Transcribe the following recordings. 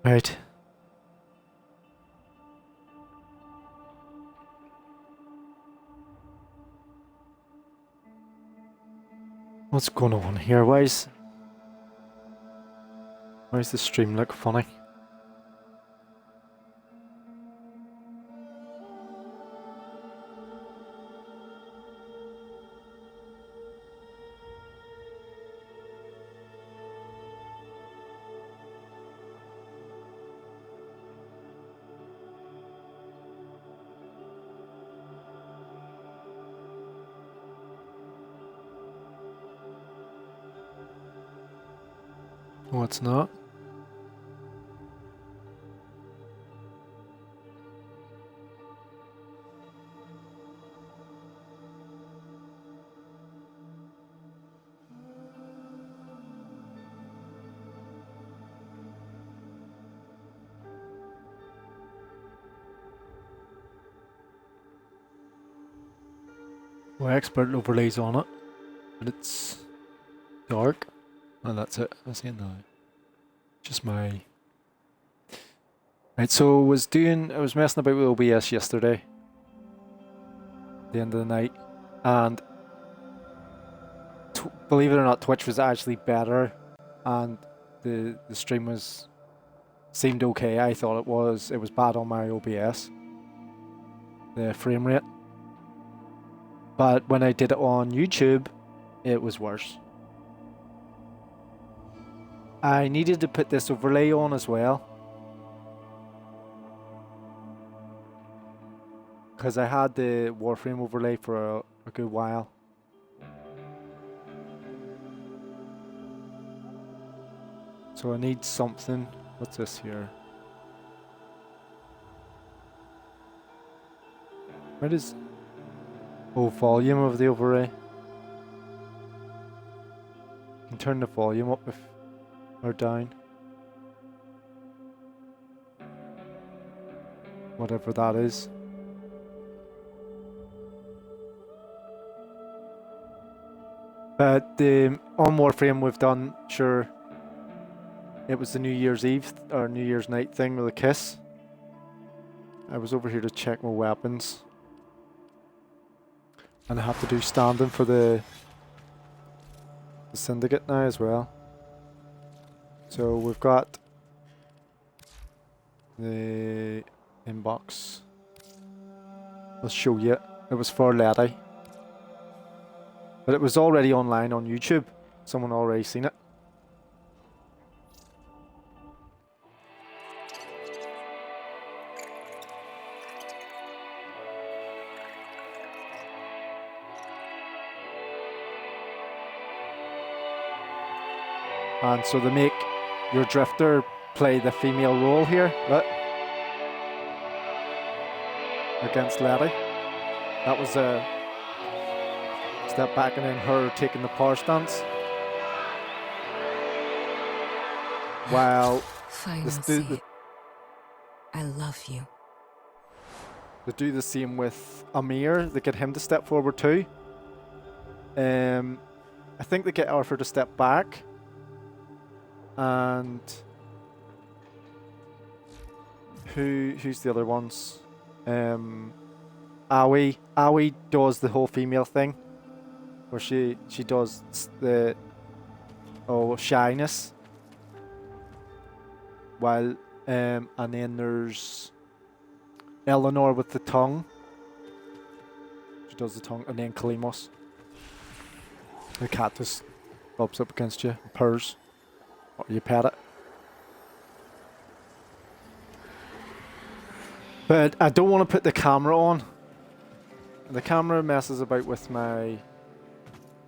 Right. What's going on here? Why's the stream look funny? Oh, it's not. Well, expert overlays on it, but it's dark, and that's it. I see it now. Just my. Right, so I was messing about with OBS yesterday, at the end of the night, and believe it or not, Twitch was actually better, and the stream seemed okay. I thought it was bad on my OBS, the frame rate. But when I did it on YouTube, it was worse. I needed to put this overlay on as well, because I had the Warframe overlay for a good while. So I need something. What's this here? Where is... Oh, volume of the overlay. You can turn the volume up or down. Whatever that is. But on Warframe we've done, sure, it was the New Year's Eve or New Year's night thing with a kiss. I was over here to check my weapons. And I have to do standing for the syndicate now as well. So we've got the inbox. I'll show you. It was for Letty. But it was already online on YouTube. Someone already seen it. And so they make your drifter play the female role here, look, against Letty. That was a step back and then her taking the power stance. While I love you. They do the same with Amir. They get him to step forward too. I think they get Arthur to step back. And who's the other ones? Aoi does the whole female thing, where she does the shyness. While and then there's Eleanor with the tongue. She does the tongue, and then Kalimos. The cat just bumps up against you, and purrs. Or you pet it. But I don't want to put the camera on. The camera messes about with my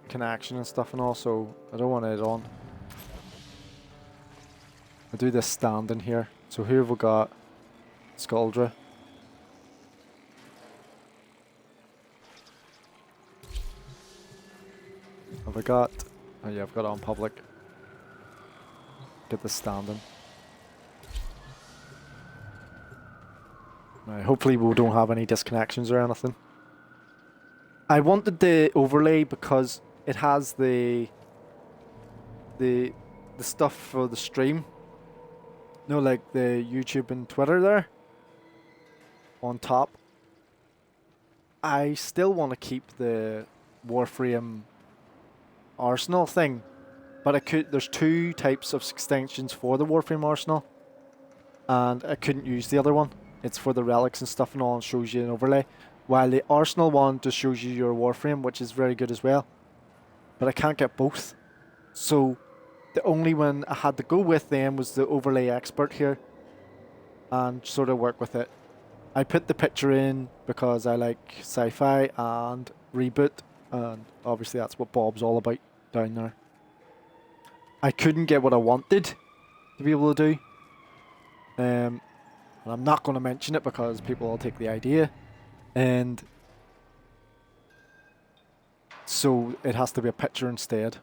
connection and stuff and all, so I don't want it on. I do this standing here. So here we've got Skuldra. Have I got... Oh yeah, I've got it on public. Get the standing. Right, hopefully we don't have any disconnections or anything. I wanted the overlay because it has the stuff for the stream. No, like the YouTube and Twitter there on top. I still want to keep the Warframe Arsenal thing, but there's two types of extensions for the Warframe Arsenal, and I couldn't use the other one. It's for the relics and stuff and all, and shows you an overlay, while the Arsenal one just shows you your Warframe, which is very good as well. But I can't get both, so the only one I had to go with then was the overlay expert here, and sort of work with it. I put the picture in because I like sci-fi and reboot, and obviously that's what Bob's all about down there. I couldn't get what I wanted to be able to do, and I'm not going to mention it because people will take the idea, and so it has to be a picture instead.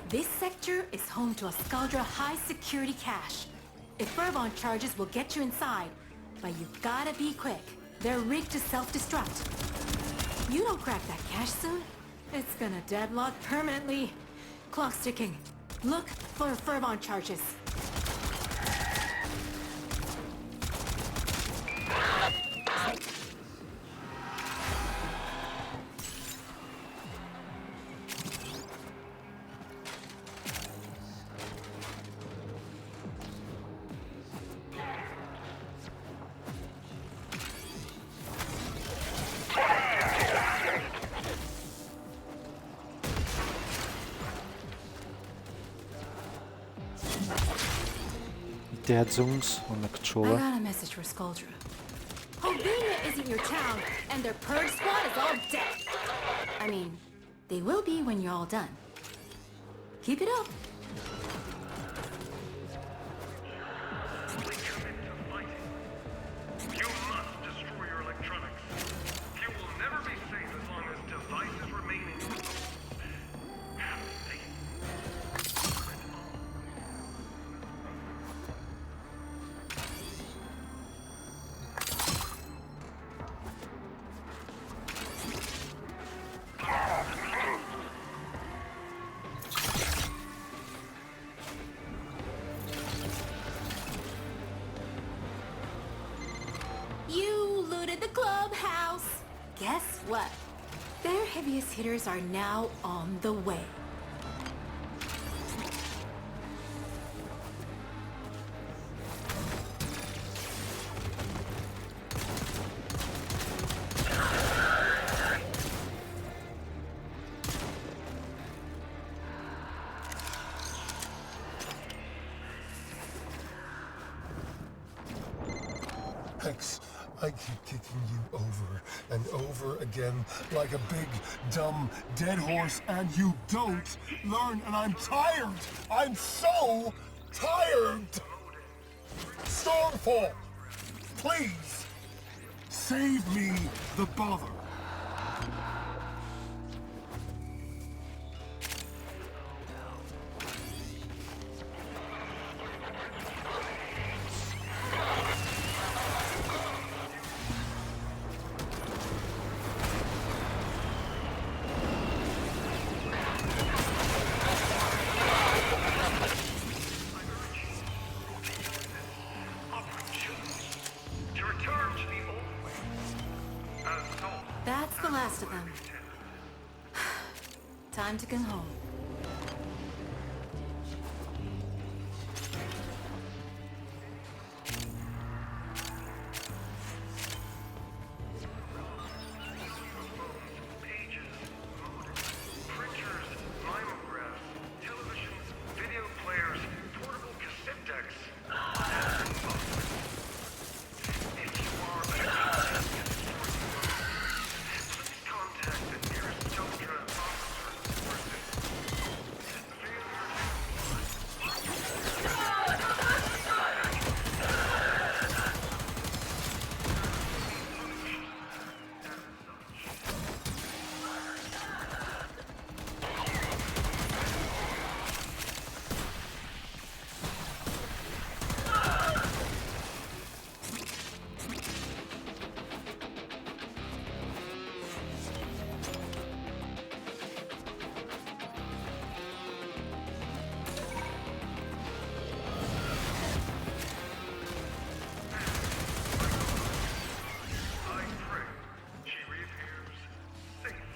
This sector is home to a Skaldra high-security cache. If Burbon charges will get you inside, but you gotta be quick. They're rigged to self-destruct. You don't crack that cache soon, it's gonna deadlock permanently. Clock's ticking. Look for Furbon charges. Dead zones on the I controller. got a message for Skaldra. Hovenia isn't your town, and their purge squad is all dead. I mean, they will be when you're all done. Keep it up. You must destroy your electronics. You will never be safe as long as devices remain in use. You looted the clubhouse. Guess what? Their heaviest hitters are now on the way. Hex, I keep kicking you over and over again like a big, dumb, dead horse, and you don't learn, and I'm tired! I'm so tired! Stormfall! Please! Save me the bother! last of them. Time to come home. Pages, modems, printers, mimeographs, televisions, video players, portable cassette decks. If you are a please contact the nearest Delta officer for assistance. I pray she reappears safe.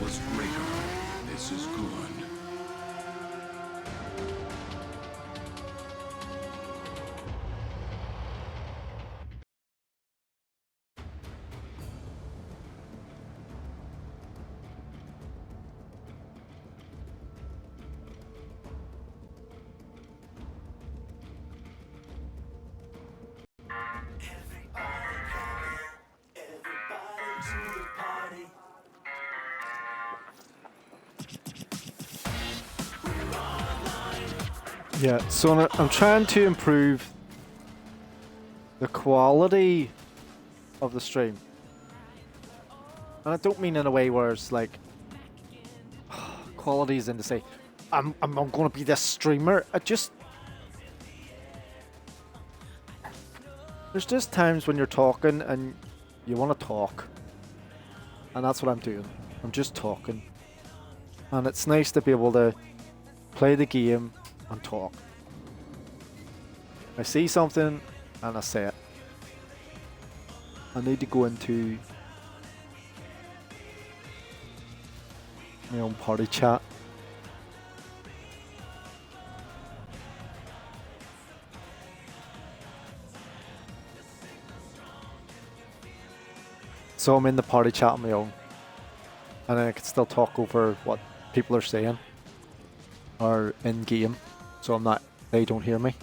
Was greater. This is good. Yeah, so I'm trying to improve the quality of the stream. And I don't mean in a way where it's like quality is in to say I'm going to be this streamer. There's just times when you're talking and you want to talk. And that's what I'm doing. I'm just talking. And it's nice to be able to play the game and talk. I see something and I say it. I need to go into my own party chat. So I'm in the party chat on my own. And I can still talk over what people are saying. Or in game. So they don't hear me.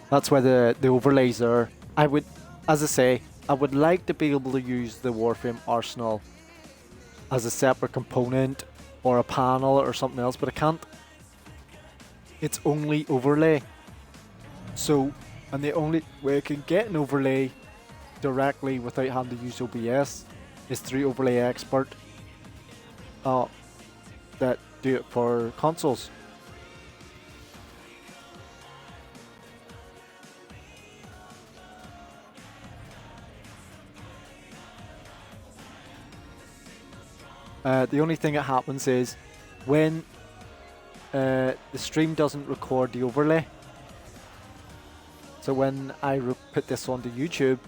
That's why the overlays are. As I say, I would like to be able to use the Warframe Arsenal as a separate component or a panel or something else, but I can't. It's only overlay. So, and the only way I can get an overlay directly without having to use OBS is through Overlay Expert that do it for consoles. The only thing that happens is when the stream doesn't record the overlay. So when I put this onto YouTube,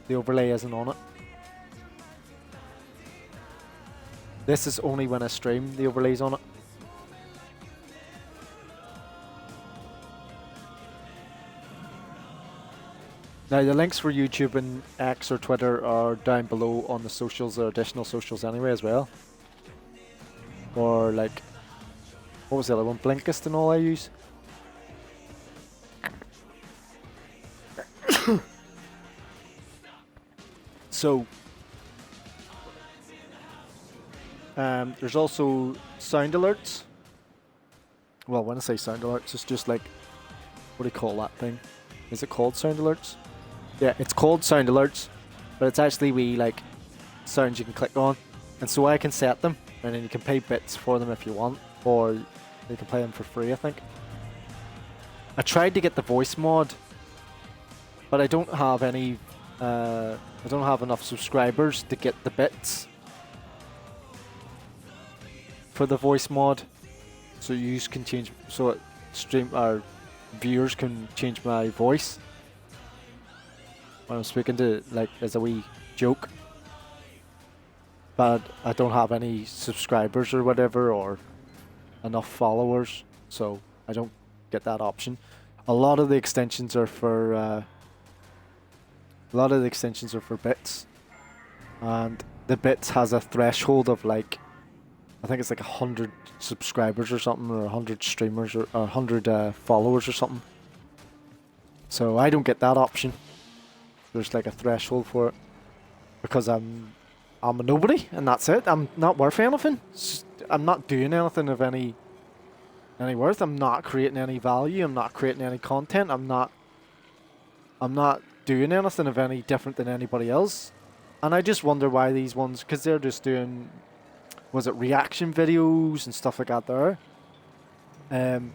the overlay isn't on it. This is only when I stream, the overlay's on it. Now the links for YouTube and X or Twitter are down below on the socials or additional socials anyway as well. Or like, what was the other one? Blinkist and all I use. So, there's also sound alerts. Well, when I say sound alerts, it's just like, what do you call that thing? Is it called sound alerts? Yeah, it's called sound alerts, but it's actually like sounds you can click on, and so I can set them, and then you can pay bits for them if you want, or you can play them for free, I think. I tried to get the voice mod, but I don't have any I don't have enough subscribers to get the bits for the voice mod, so you can change, so our viewers can change my voice when I'm speaking to, like, as a wee joke. But I don't have any subscribers or whatever, or enough followers, so I don't get that option. A lot of the extensions are for bits, and the bits has a threshold of, like, I think it's like 100 subscribers or something, or 100 streamers, or 100 followers or something. So I don't get that option. There's like a threshold for it, because I'm a nobody, and that's it. I'm not worth anything. I'm not doing anything of any worth. I'm not creating any value. I'm not creating any content. I'm not doing anything of any different than anybody else. And I just wonder why these ones, because they're just doing, was it reaction videos and stuff like that there. And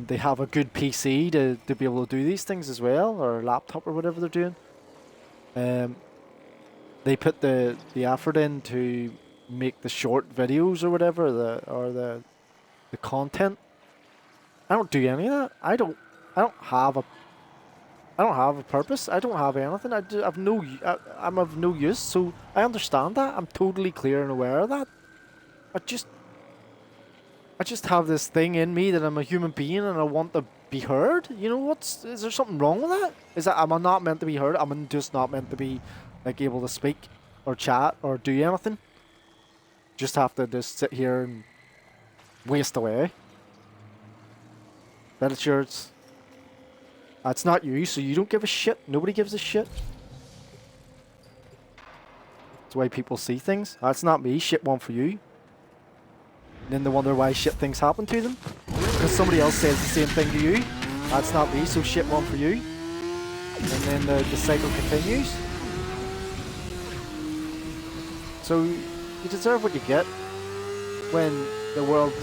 they have a good PC to be able to do these things as well, or a laptop or whatever they're doing. They put the effort in to make the short videos or whatever, the content. I don't do any of that. I don't have a purpose. I don't have anything. I'm of no use. So I understand that. I'm totally clear and aware of that. I just have this thing in me that I'm a human being and I want to be heard. You know, is there something wrong with that? Am I not meant to be heard? I'm just not meant to be, like, able to speak or chat or do anything. Just have to just sit here and waste away. But it's yours. That's not you, so you don't give a shit. Nobody gives a shit. That's the way people see things. That's not me. Shit one for you. And then they wonder why shit things happen to them. Because somebody else says the same thing to you. That's not me, so shit one for you. And then the cycle continues. So you deserve what you get when the world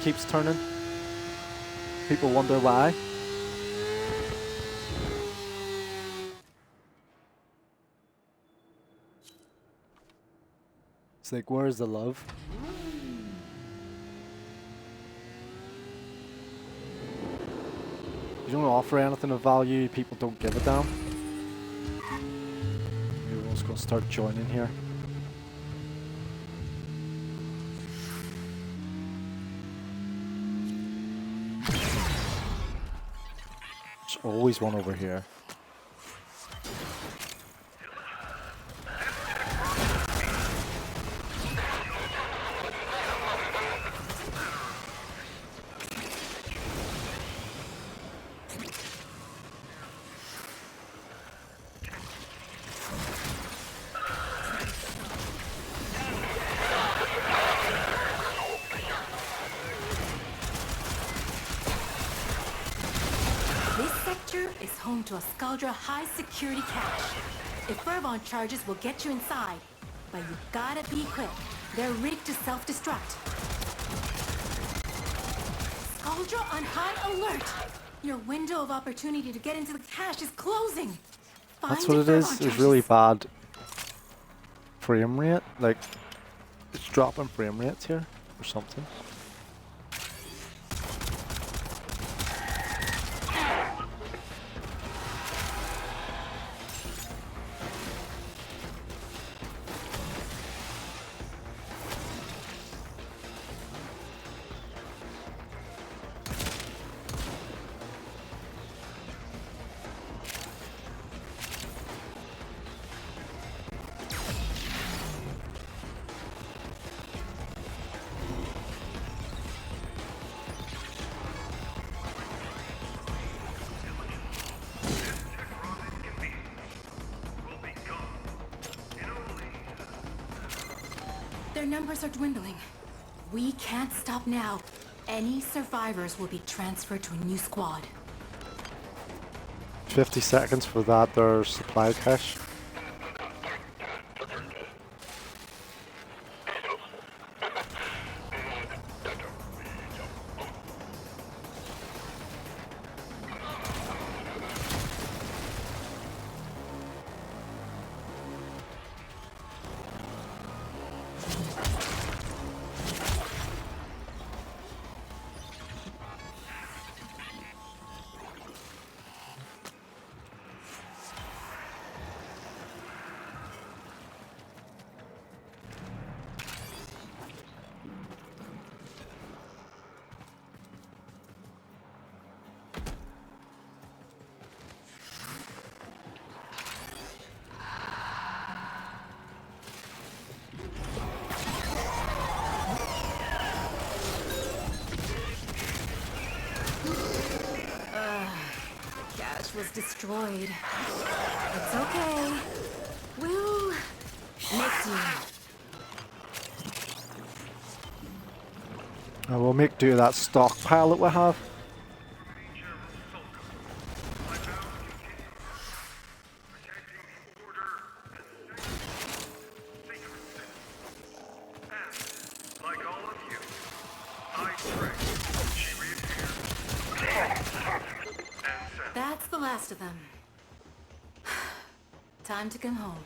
keeps turning. People wonder why. It's like, where's the love? You don't offer anything of value, people don't give a damn. Everyone's gonna start joining here. There's always one over here. To a Scaldra high security cache. If Furbon charges will get you inside, but you gotta be quick. They're rigged to self-destruct. Scaldra on high alert! Your window of opportunity to get into the cache is closing. That's what it is. There's really bad frame rate. Like, it's dropping frame rates here or something. Their numbers are dwindling. We can't stop now. Any survivors will be transferred to a new squad. 50 seconds for that, their supply cache. cache was destroyed. It's okay. We'll make do. I will make do of that stockpile that we have. Like all of you, I pray she reappears and said, That's the last of them. Time to come home.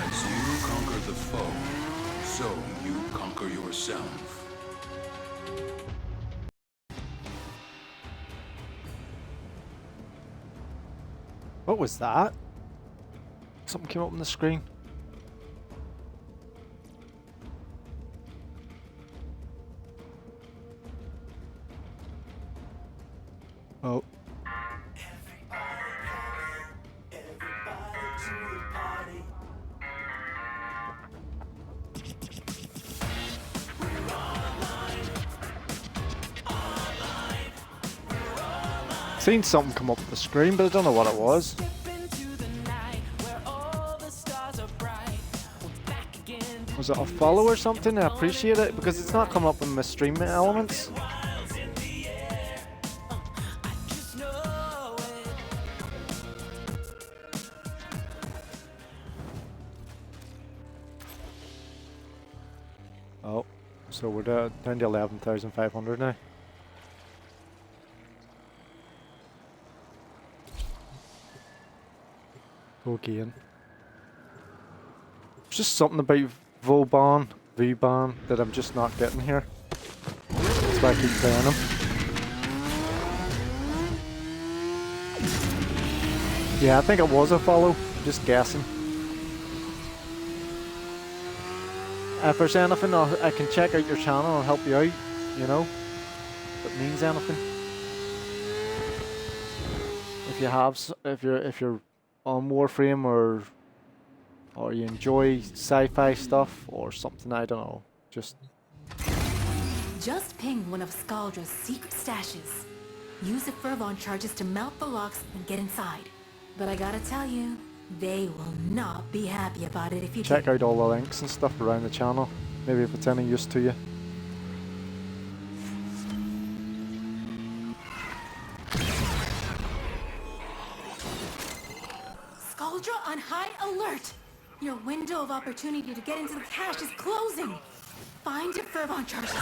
As you conquer the foe, so you conquer yourself. What was that? Something came up on the screen. Oh. Seen something come up on the screen, but I don't know what it was. Was it a follow or something? I appreciate it because it's not coming up in my stream elements. Oh, so we're down to 11,500 now. Go again. There's just something about V-Ban that I'm just not getting here. That's why I keep playing them. Yeah, I think it was a follow. Just guessing. If there's anything, I can check out your channel and help you out. You know, if it means anything. If you have, if you're on Warframe or you enjoy sci-fi stuff or something, I don't know. Just ping one of Skaldra's secret stashes. Use the Fervon charges to melt the locks and get inside. But I gotta tell you, they will not be happy about it if you check do. out all the links and stuff around the channel. Maybe if it's any use to you. Skaldra on high alert! Your window of opportunity to get into the cache is closing! Find your Fervon charges.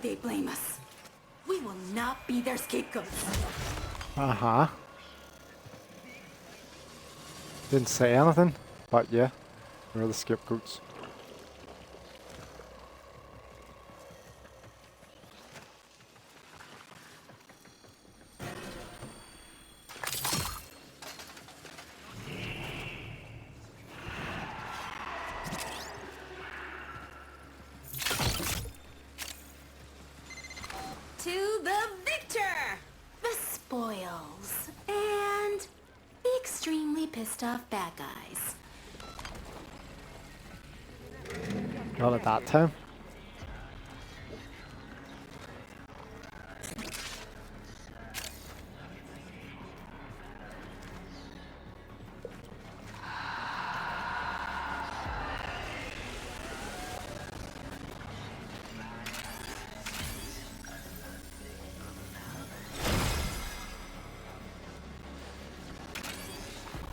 they blame us. We will not be their scapegoats. Uh-huh. Didn't say anything, but yeah, we're the scapegoats. To the victor! The spoils. And the extremely pissed off bad guys. Not at that time.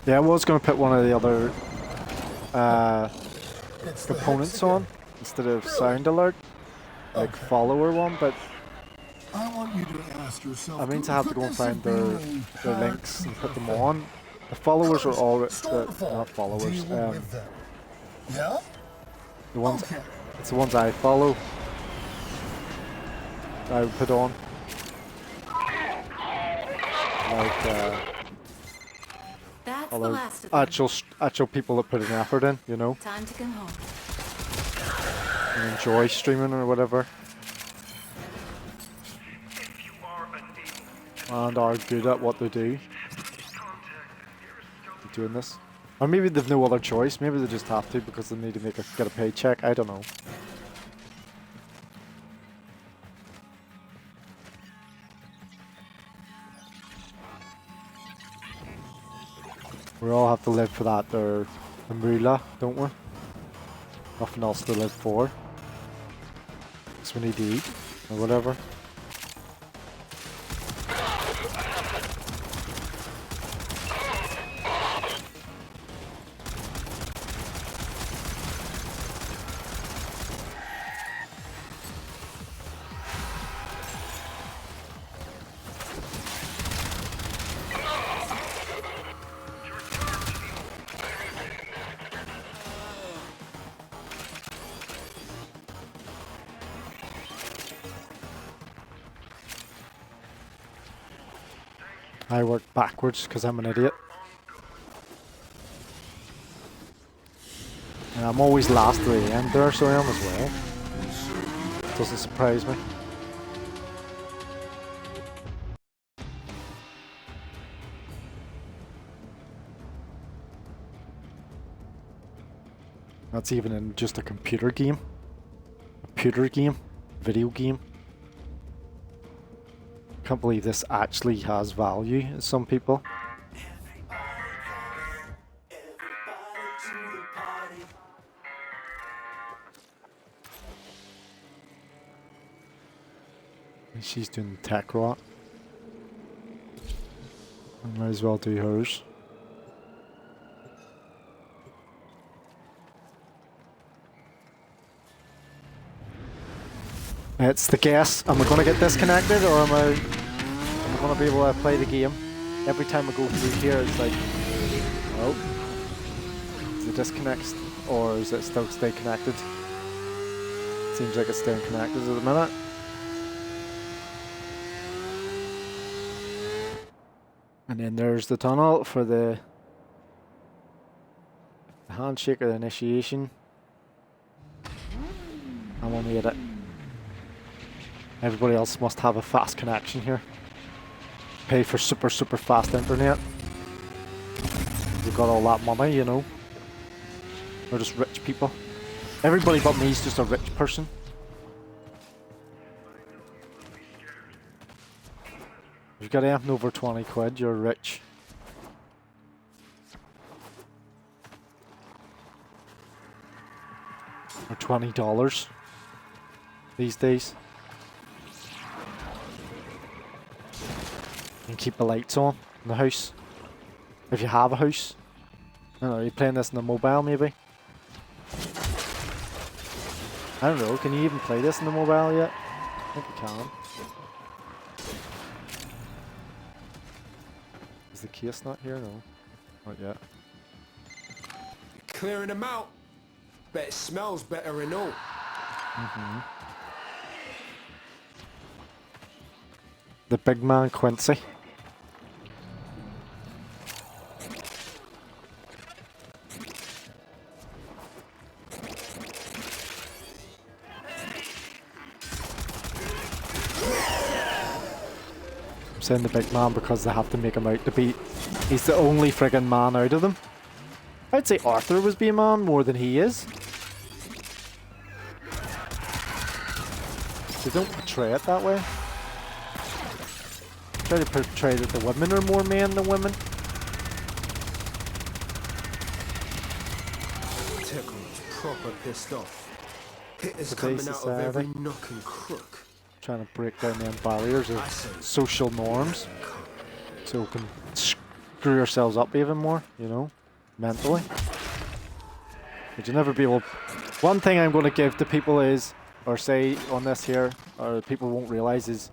Yeah, I was going to put one of the other It's the components hex on again. instead of sound alert, like Okay. follower one, but I want you to ask yourself. I mean to have to could go and this find have been their a links and put them effect? on. The followers are Good. all Stormfall. not followers. Deal with them. Yeah? The ones Okay. it's the ones I follow. I would put on. Like That's the other last of them. actual people that put an effort in, you know, Time to come home. and enjoy streaming or whatever, If you are unable and are good at what they do, to contact doing this. Or maybe they've no other choice. Maybe they just have to because they need to get a paycheck. I don't know. We all have to live for that, or the moolah, don't we? Nothing else to live for. Because we need to eat, or whatever. I work backwards because I'm an idiot. And I'm always last to the end there, so I am as well. Doesn't surprise me. That's even in just a computer game. Video game. Can't believe this actually has value to some people. She's doing tech rot. I might as well do hers. It's the guess. Am I going to get disconnected, or am I going to be able to play the game? Every time I go through here, it's like, oh, is it disconnects, or is it still stay connected? Seems like it's staying connected at the minute. And then there's the tunnel for the handshake or the initiation. And we made it. Everybody else must have a fast connection here. Pay for super fast internet. You've got all that money, you know. They're just rich people. Everybody but me is just a rich person. If you've got anything over 20 quid, you're rich. Or $20 these days. And keep the lights on in the house. If you have a house. I don't know, are you playing this in the mobile maybe? I don't know, can you even play this in the mobile yet? think we can. Is the case not here? No. Not yet. Clearing them out. Bet it smells better and all. The big man Quincy. I'm saying the big man because they have to make him out to be... He's the only friggin' man out of them. I'd say Arthur was being man more than he is. They don't portray it that way. Try to portray that the women are more men than women. Tickle's proper pissed off. Hitters Today's coming out of society. every nook and crook. Trying to break down them barriers of social norms. So we can screw ourselves up even more, you know, mentally. But you never be able... One thing I'm going to give to people is, or say on this here, or people won't realise is,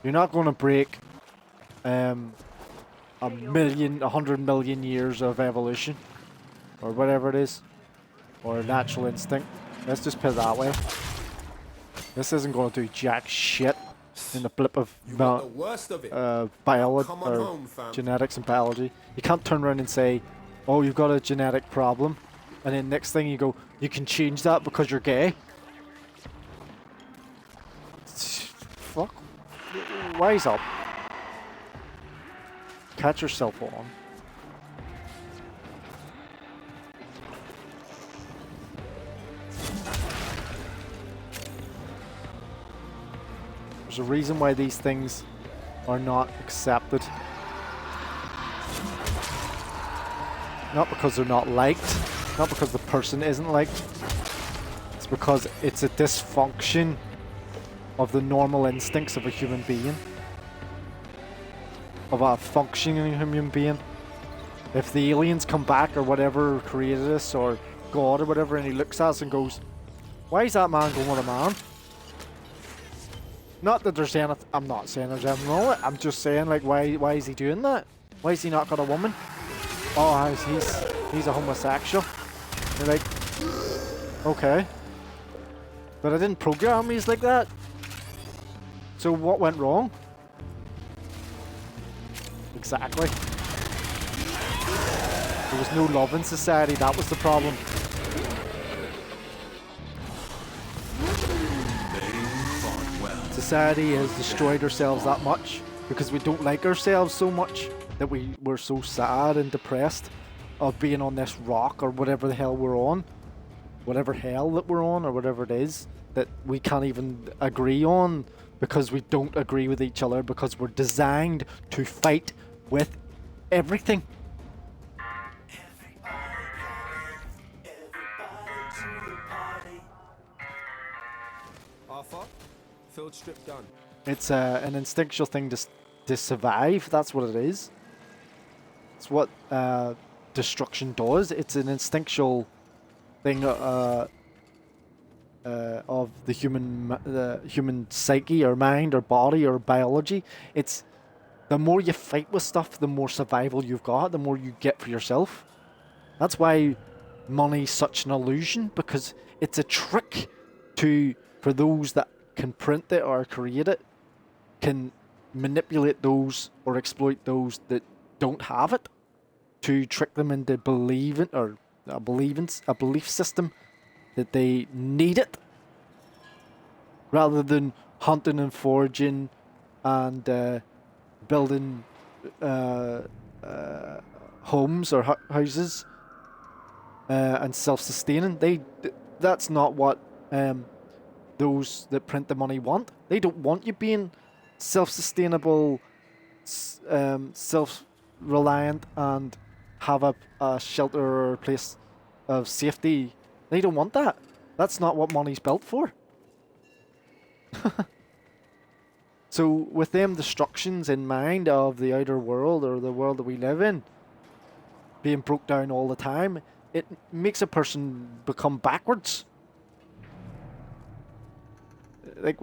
you're not going to break 100 million years of evolution, or whatever it is, or natural instinct. Let's just put it that way. This isn't going to do jack shit in the blip of The worst of it. biology Come on or home, fam. genetics and biology. You can't turn around and say, "Oh, you've got a genetic problem," and then next thing you go, "You can change that because you're gay." Fuck. Wise up. Catch yourself on. There's a reason why these things are not accepted. Not because they're not liked, not because the person isn't liked. It's because it's a dysfunction of the normal instincts of a human being. Of a functioning human being. If the aliens come back or whatever created us, or God or whatever, and he looks at us and goes, "Why is that man going with a man?" Not that there's anything, I'm not saying there's anything wrong with it, I'm just saying, like, why is he doing that? Why has he not got a woman? Oh, he's a homosexual. You're like, okay. But I didn't program he's like that. So what went wrong? Exactly. There was no love in society, that was the problem. Society has destroyed ourselves that much because we don't like ourselves so much that we're so sad and depressed of being on this rock or whatever the hell we're on, whatever hell that we're on or whatever it is that we can't even agree on because we don't agree with each other because we're designed to fight with everything. Arthur, field strip done. It's an instinctual thing to survive. That's what it is. It's what destruction does. It's an instinctual thing of the human psyche or mind or body or biology. It's the more you fight with stuff, the more survival you've got, the more you get for yourself. That's why money's such an illusion, because it's a trick for those that can print it or create it, can manipulate those or exploit those that don't have it to trick them into believing or a belief system that they need it, rather than hunting and foraging and building homes or houses and self-sustaining. That's not what those that print the money want. They don't want you being self-sustainable, self-reliant, and have a shelter or a place of safety. They don't want that. That's not what money's built for. So with them destructions in mind of the outer world or the world that we live in being broke down all the time, it makes a person become backwards. Like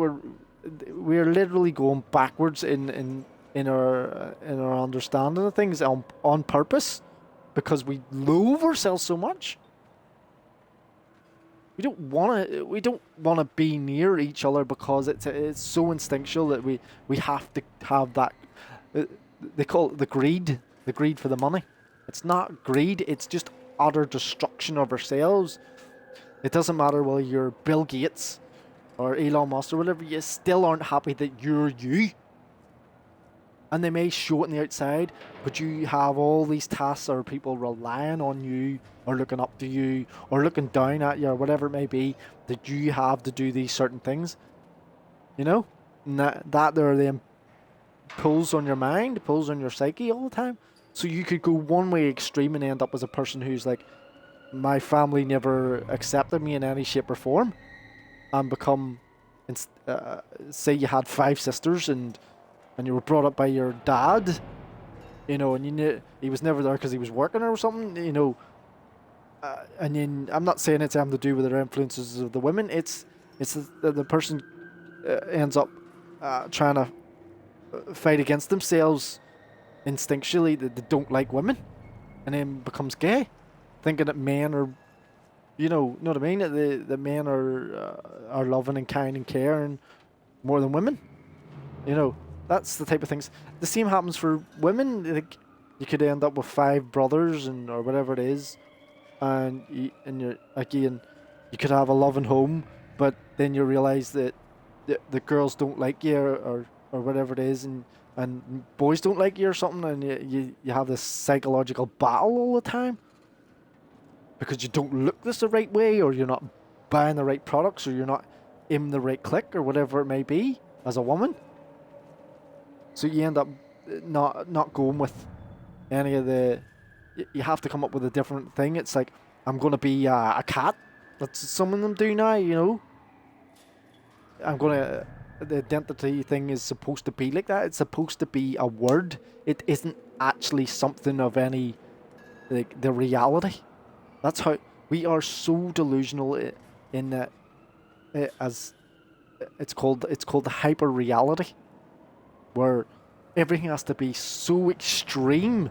we're literally going backwards in our understanding of things on purpose, because we loathe ourselves so much. We don't want to be near each other because it's so instinctual that we have to have that. They call it the greed for the money. It's not greed. It's just utter destruction of ourselves. It doesn't matter whether you're Bill Gates or Elon Musk or whatever. You still aren't happy that you're you. And they may show it on the outside, but you have all these tasks or people relying on you or looking up to you or looking down at you or whatever it may be, that you have to do these certain things. You know? And that there are the pulls on your mind, pulls on your psyche all the time. So you could go one way extreme and end up as a person who's like, my family never accepted me in any shape or form, and become, say you had 5 sisters and you were brought up by your dad, you know, and you knew he was never there because he was working or something, you know, and then I'm not saying it's having to do with their influences of the women. It's the person ends up trying to fight against themselves instinctually, that they don't like women, and then becomes gay, thinking that men are, you know what I mean, that the men are loving and kind and caring more than women, you know. That's the type of things. The same happens for women. Like, you could end up with 5 brothers or whatever it is, and you're again, you could have a loving home, but then you realize that the girls don't like you or whatever it is, and boys don't like you or something, and you have this psychological battle all the time because you don't look the right way, or you're not buying the right products, or you're not in the right clique, or whatever it may be as a woman. So you end up not going with any of the. You have to come up with a different thing. It's like, I'm going to be a cat. That's some of them do now, you know. The identity thing is supposed to be like that. It's supposed to be a word. It isn't actually something of any, like, the reality. That's how we are so delusional in that. As it's called the hyper reality, where everything has to be so extreme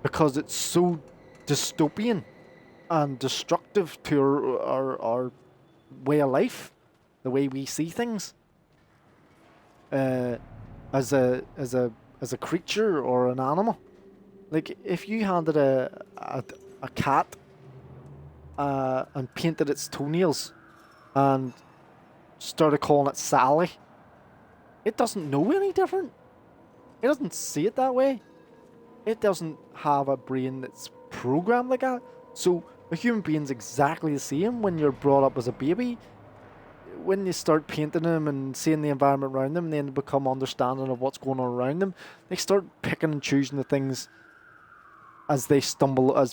because it's so dystopian and destructive to our way of life, the way we see things, as a creature or an animal. Like, if you handed a cat and painted its toenails and started calling it Sally, it doesn't know any different. It doesn't see it that way. It doesn't have a brain that's programmed like that. So a human being's exactly the same. When you're brought up as a baby, when you start painting them and seeing the environment around them, and then become understanding of what's going on around them, they start picking and choosing the things as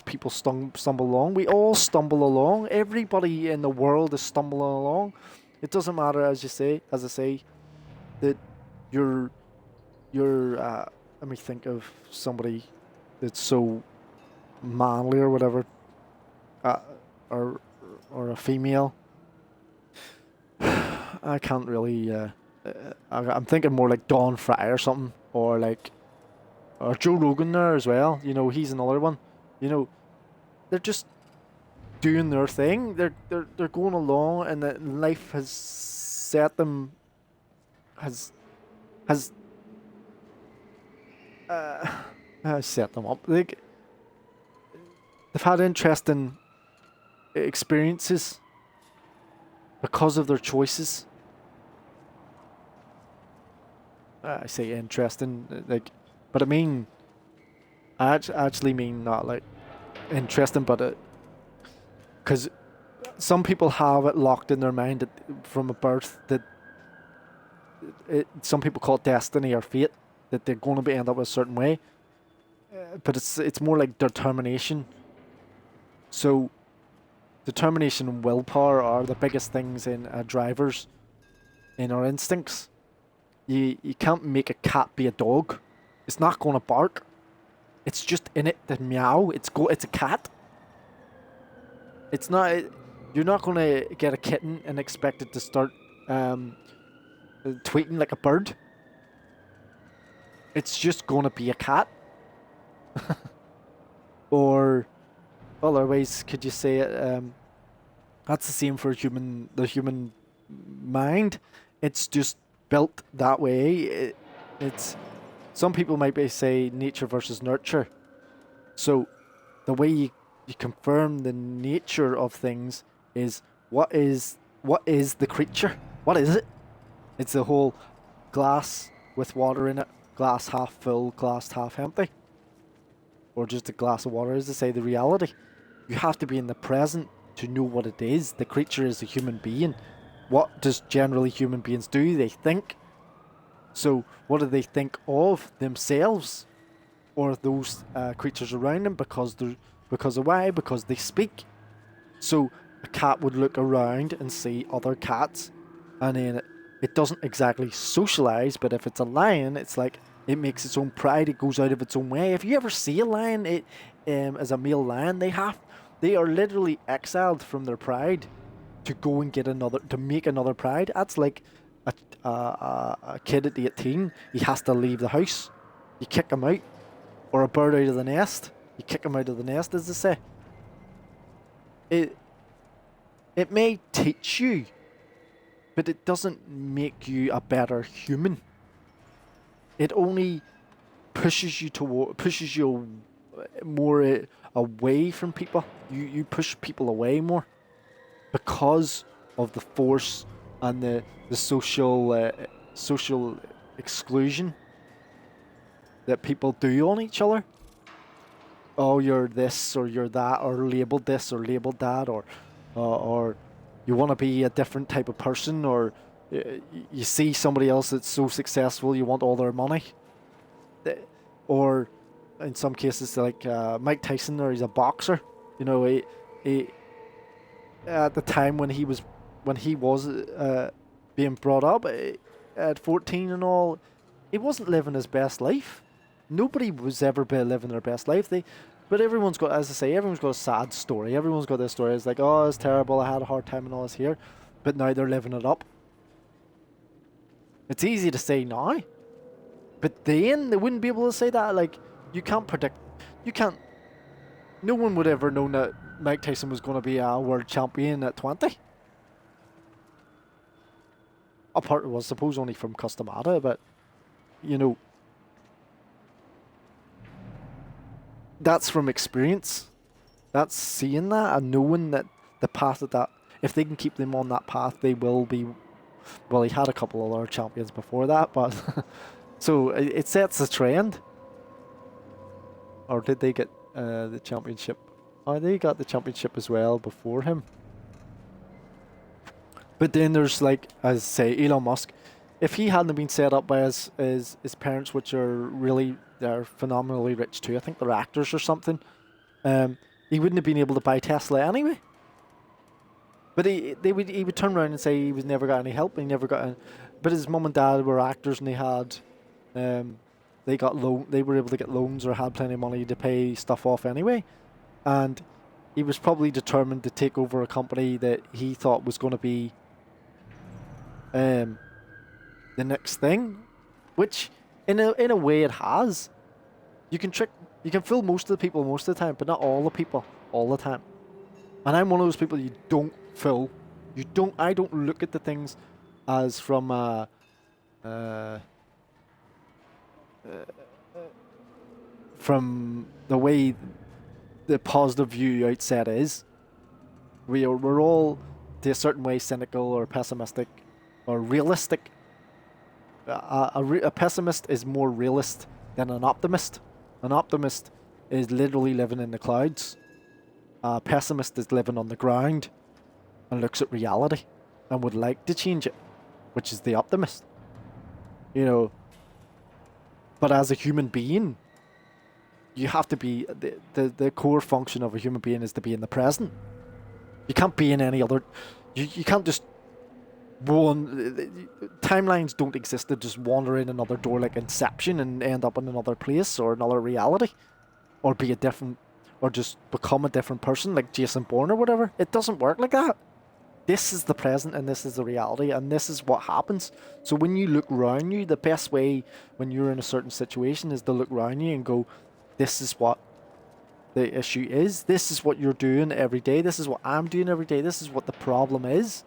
people stumble along. We all stumble along. Everybody in the world is stumbling along. It doesn't matter, as I say, that you're let me think of somebody that's so manly or whatever, or a female. I can't really. I'm thinking more like Dawn Fry or something, or Joe Rogan there as well. You know, he's another one. You know, they're just doing their thing. They're going along, and that life has set them. Has set them up. They've had interesting experiences because of their choices. I say interesting, but I mean, I actually mean not like interesting, but because some people have it locked in their mind from a birth that some people call it destiny or fate, that they're going to end up a certain way, but it's more like determination. So determination and willpower are the biggest things in drivers, in our instincts. You can't make a cat be a dog. It's not going to bark. It's just in it to meow. It's a cat. It's not. You're not going to get a kitten and expect it to start tweeting like a bird. It's just gonna be a cat. Or other ways could you say it? That's the same for the human mind. It's just built that way. It's some people might say nature versus nurture. So the way you confirm the nature of things is what is the creature? What is it? It's the whole glass with water in it, glass half full, glass half empty. Or just a glass of water, as they say, the reality. You have to be in the present to know what it is. The creature is a human being. What does generally human beings do? They think. So what do they think of themselves or those creatures around them? Because of why? Because they speak. So a cat would look around and see other cats, and then it doesn't exactly socialize. But if it's a lion, it's like it makes its own pride. It goes out of its own way. If you ever see a lion, as a male lion, they are literally exiled from their pride to go and to make another pride. That's like a kid at 18. He has to leave the house. You kick him out, or a bird out of the nest. You kick him out of the nest, as they say. It may teach you, but it doesn't make you a better human. It only pushes you more away from people. You push people away more because of the force and the social exclusion that people do on each other. Oh, you're this or you're that, or labeled this or labeled that, or you want to be a different type of person, or you see somebody else that's so successful, you want all their money. Or in some cases, like Mike Tyson, or he's a boxer. You know, he at the time when he was being brought up at 14 and all, he wasn't living his best life. Nobody was ever living their best life. But everyone's got, as I say, everyone's got a sad story. Everyone's got this story. It's like, oh, it's terrible. I had a hard time and all this here. But now they're living it up. It's easy to say now. But then they wouldn't be able to say that. Like, you can't predict. You can't. No one would ever know that Mike Tyson was going to be a world champion at 20. Apart, well, I suppose only from Customata, but, you know, that's from experience. That's seeing that and knowing that the path of that, if they can keep them on that path, they will be. Well, he had a couple of other champions before that, but so it sets a trend. Or did they get the championship? Oh, they got the championship as well before him. But then there's, like, as I say, Elon Musk. If he hadn't been set up by his parents, which are they're phenomenally rich too. I think they're actors or something. He wouldn't have been able to buy Tesla anyway. But he would turn around and say he was never got any help. He never got. But his mum and dad were actors, and they had, they were able to get loans or had plenty of money to pay stuff off anyway. And he was probably determined to take over a company that he thought was going to be the next thing, which in a way it has. You can fool most of the people most of the time, but not all the people all the time. And I'm one of those people you don't fool. I don't look at the things as from the way the positive view outset is. We're all to a certain way cynical or pessimistic or realistic. A pessimist is more realist than an optimist. An optimist is literally living in the clouds. A pessimist is living on the ground and looks at reality and would like to change it, which is the optimist. You know, but as a human being, you have to be, the core function of a human being is to be in the present. You can't be in any other, you can't just timelines don't exist to just wander in another door like Inception and end up in another place or another reality, or be a different, or just become a different person like Jason Bourne or whatever. It doesn't work like that. this is the present and this is the reality and this is what happens. So when you look around you, the best way when you're in a certain situation is to look around you and go, this is what the issue is. This is what you're doing every day. This is what I'm doing every day. This is what the problem is.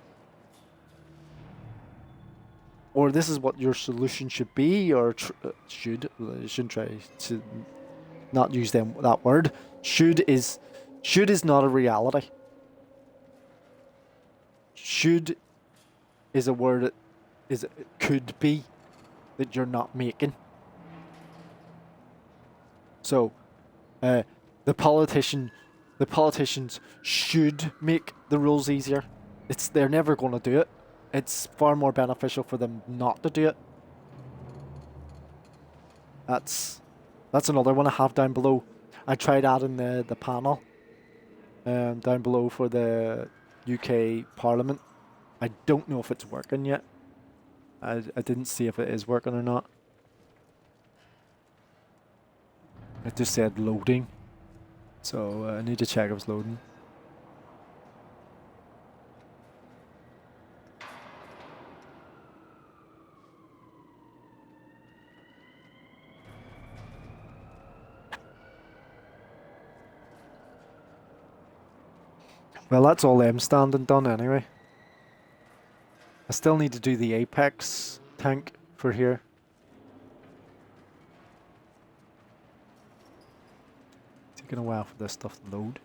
Or this is what your solution should be, or shouldn't try to not use that word. Should is not a reality. Should is a word that it could be that you're not making. So, the politicians should make the rules easier. They're never going to do it. It's far more beneficial for them not to do it. That's another one I have down below. I tried adding the panel down below for the UK Parliament. I don't know if it's working yet. I didn't see if it is working or not. It just said loading. So I need to check if it's loading. Well, that's all them standing done anyway. I still need to do the Apex tank for here. Taking a while for this stuff to load.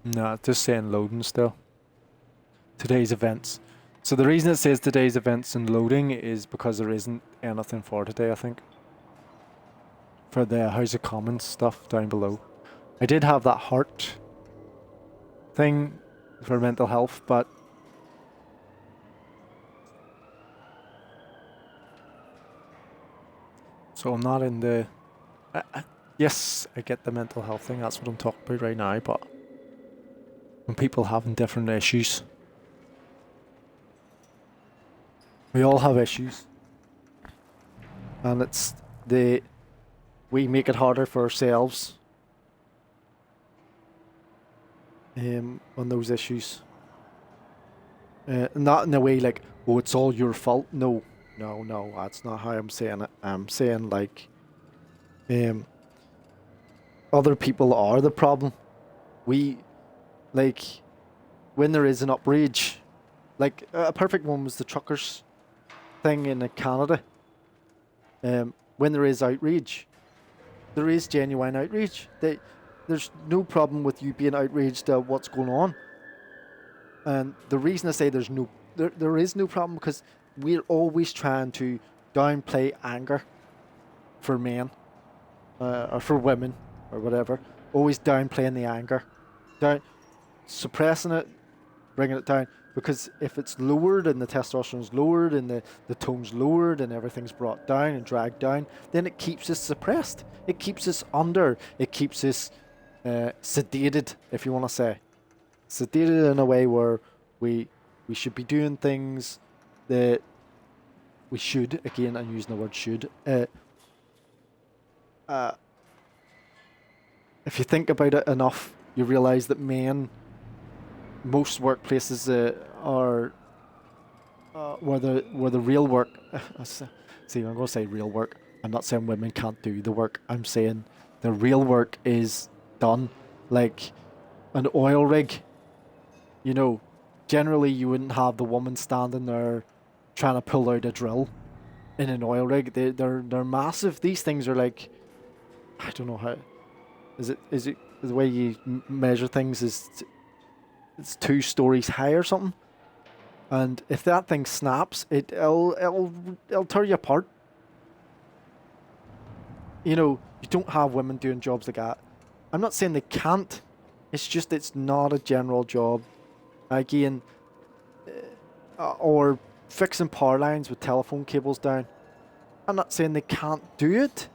No, it's just saying loading still. Today's events. So the reason it says today's events and loading is because there isn't anything for today, I think. For the House of Commons stuff down below. I did have that heart thing for mental health, but so I'm not in the... yes, I get the mental health thing, that's what I'm talking about right now, but when people having different issues. We all have issues. And it's we make it harder for ourselves on those issues. Not in a way like, oh, it's all your fault. No, that's not how I'm saying it. I'm saying like, other people are the problem. Like, when there is an outrage, like a perfect one was the truckers thing in Canada. When there is outrage, there is genuine outrage. There's no problem with you being outraged at what's going on. And the reason I say there is no problem because we're always trying to downplay anger for men or for women or whatever. Always downplaying the anger, suppressing it, bringing it down. Because if it's lowered and the testosterone's lowered and the tone's lowered and everything's brought down and dragged down, then it keeps us suppressed. It keeps us under. It keeps us sedated, if you want to say. Sedated in a way where we should be doing things that we should. Again, I'm using the word should. If you think about it enough, you realise that most workplaces are where the real work. See, I'm going to say real work. I'm not saying women can't do the work. I'm saying the real work is done, like an oil rig. You know, generally you wouldn't have the woman standing there trying to pull out a drill in an oil rig. They're massive. These things are like, I don't know how. Is it the way you measure things is? It's 2 stories high or something, and if that thing snaps, it'll tear you apart. You know, you don't have women doing jobs like that. I'm not saying they can't. It's just it's not a general job. Again, or fixing power lines with telephone cables down. I'm not saying they can't do it.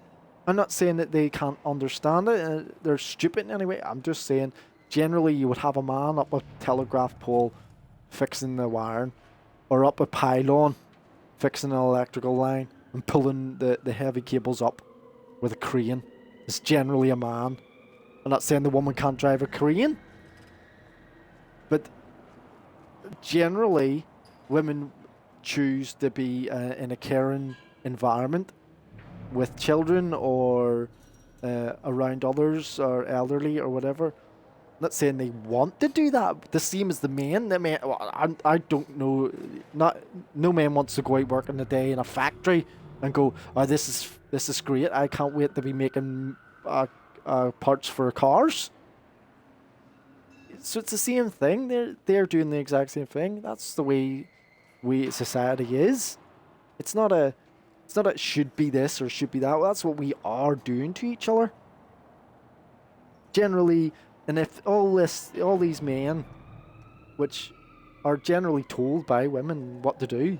I'm not saying that they can't understand it. They're stupid in any way. I'm just saying, generally, you would have a man up a telegraph pole fixing the wiring, or up a pylon fixing an electrical line and pulling the heavy cables up with a crane. It's generally a man. I'm not saying the woman can't drive a crane, but generally, women choose to be in a caring environment with children or around others or elderly or whatever. I'm not saying they want to do that. The same as the men. The men, well, I don't know. No man wants to go out working a day in a factory and go, "Oh, this is great. I can't wait to be making parts for cars." So it's the same thing. They're doing the exact same thing. That's the way society is. It's not a it should be this or should be that. Well, that's what we are doing to each other. Generally, and if all these men, which are generally told by women what to do,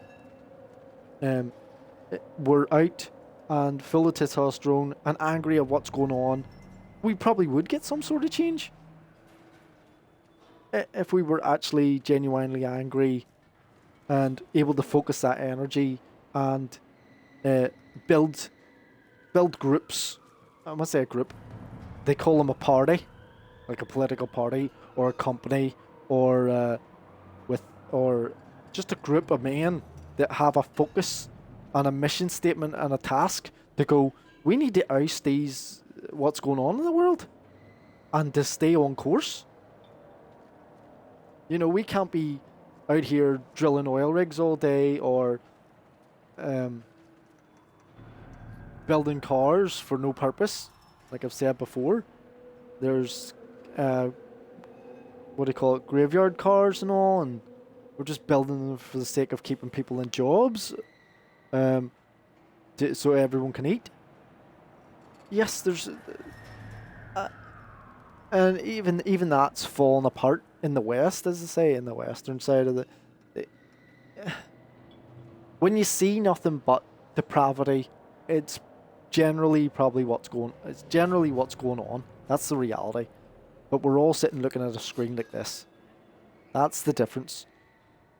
were out and full of testosterone and angry at what's going on, we probably would get some sort of change. If we were actually genuinely angry and able to focus that energy and build groups. I must say a group. They call them a party, like a political party or a company, or just a group of men that have a focus and a mission statement and a task to go. We need to oust what's going on in the world, and to stay on course. You know, we can't be out here drilling oil rigs all day or building cars for no purpose. Like I've said before, there's what do you call it, graveyard cars and all, and we're just building them for the sake of keeping people in jobs, so everyone can eat. Yes, there's and even that's fallen apart in the West, as I say, in the western side of when you see nothing but depravity, it's generally what's going on. That's the reality. But we're all sitting looking at a screen like this. That's the difference.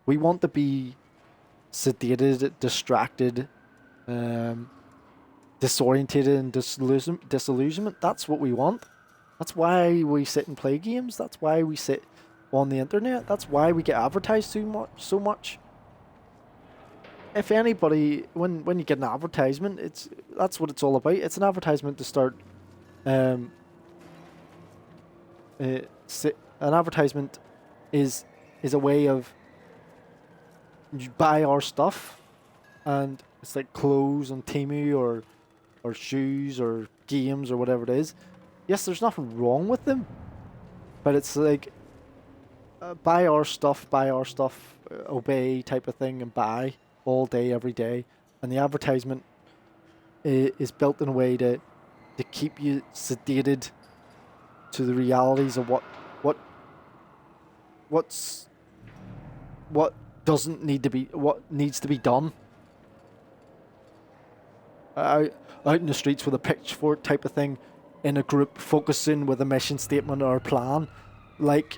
We want to be sedated, distracted, disorientated, and disillusionment. That's what we want. That's why we sit and play games. That's why we sit on the internet. That's why we get advertised so much. If anybody, when you get an advertisement, that's what it's all about. It's an advertisement to start. An advertisement is a way of you buy our stuff, and it's like clothes on Temu or shoes or games or whatever it is. Yes, there's nothing wrong with them, but it's like buy our stuff, obey type of thing, and buy all day, every day. And the advertisement is built in a way to keep you sedated to the realities of what doesn't need to be, what needs to be done. Out in the streets with a pitchfork type of thing, in a group focusing with a mission statement or a plan, like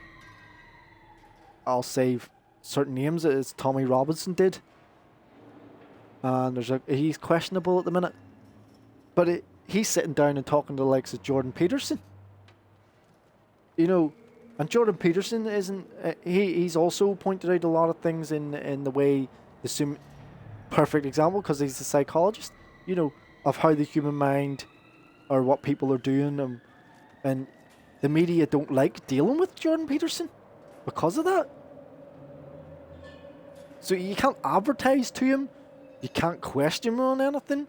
I'll save certain names as Tommy Robinson did. And he's questionable at the minute, but he's sitting down and talking to the likes of Jordan Peterson. You know, and Jordan Peterson isn't. He's also pointed out a lot of things in the way the perfect example, because he's a psychologist. You know, of how the human mind or what people are doing, and the media don't like dealing with Jordan Peterson because of that. So you can't advertise to him. You can't question him on anything,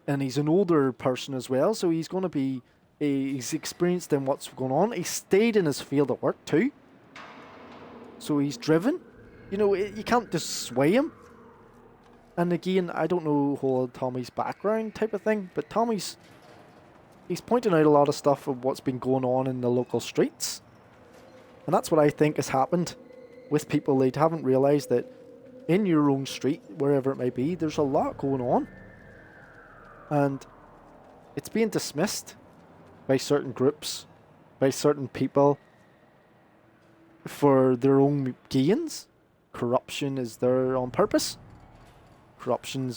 and he's an older person as well, so he's going to be, he's experienced in what's going on. He stayed in his field of work too, so he's driven. You know, you can't just sway him. And again, I don't know whole Tommy's background type of thing, but Tommy's he's pointing out a lot of stuff of what's been going on in the local streets. And that's what I think has happened with people. They haven't realised that in your own street, wherever it may be, there's a lot going on. And it's being dismissed by certain groups, by certain people, for their own gains. Corruption is there on purpose. Corruption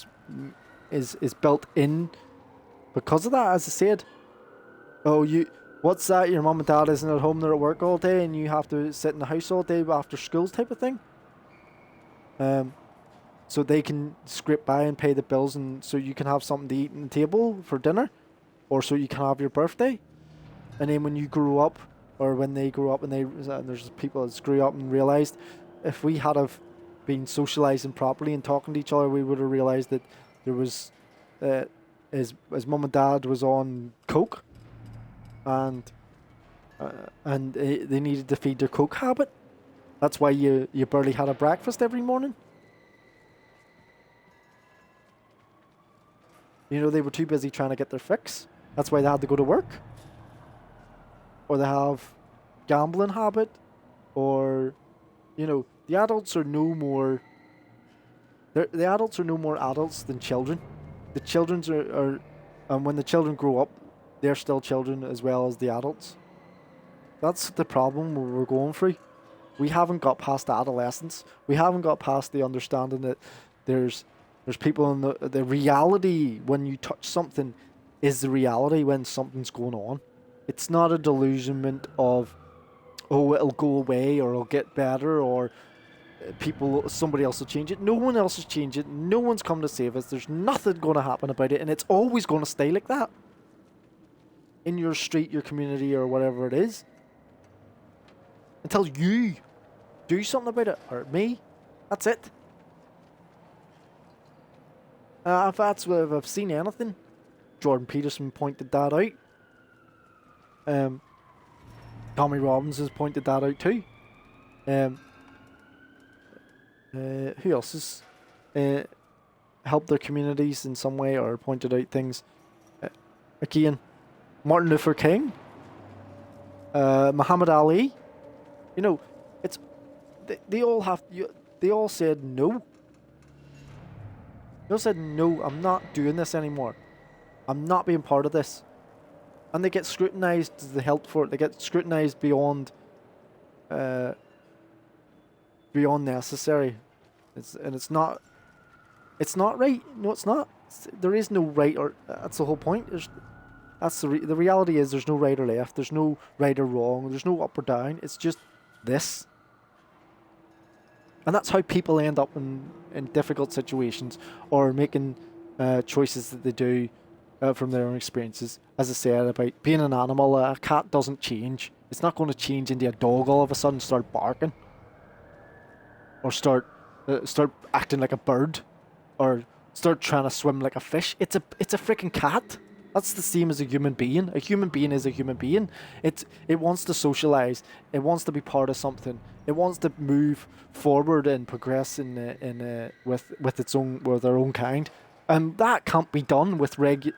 is built in because of that, as I said. Oh, what's that? Your mum and dad isn't at home, they're at work all day, and you have to sit in the house all day after schools type of thing. So they can scrape by and pay the bills, and so you can have something to eat on the table for dinner, or so you can have your birthday. And then when you grow up, or when they grow up, and there's people that screw up and realised, if we had have been socialising properly and talking to each other, we would have realised that there was, his mum and dad was on coke, and they needed to feed their coke habit. That's why you barely had a breakfast every morning. You know, they were too busy trying to get their fix. That's why they had to go to work. Or they have gambling habit. Or, you know, the adults are no more... The adults are no more adults than children. The children are... And when the children grow up, they're still children as well as the adults. That's the problem we're going through. We haven't got past adolescence. We haven't got past the understanding that there's people in the reality when you touch something is the reality when something's going on. It's not a delusionment of, oh, it'll go away or it'll get better or somebody else will change it. No one else has changed it. No one's come to save us. There's nothing going to happen about it, and it's always going to stay like that. In your street, your community, or whatever it is. Until you do something about it, or me. That's it. If I've seen anything, Jordan Peterson pointed that out. Tommy Robbins has pointed that out too. Who else has helped their communities in some way or pointed out things? Again, Martin Luther King, Muhammad Ali. You know, it's they all said no. They all said no. I'm not doing this anymore. I'm not being part of this. And they get scrutinised as the help for it. They get scrutinised beyond necessary. It's not right. No, it's not. There is no right or that's the whole point. The reality is there's no right or left. There's no right or wrong. There's no up or down. It's just this. And that's how people end up in difficult situations or making choices that they do from their own experiences. As I said about being an animal, a cat doesn't change. It's not going to change into a dog all of a sudden, start barking, or start acting like a bird, or start trying to swim like a fish. It's a freaking cat. That's the same as a human being. A human being is a human being. It wants to socialize. It wants to be part of something. It wants to move forward and progress with their own kind. And that can't be done with the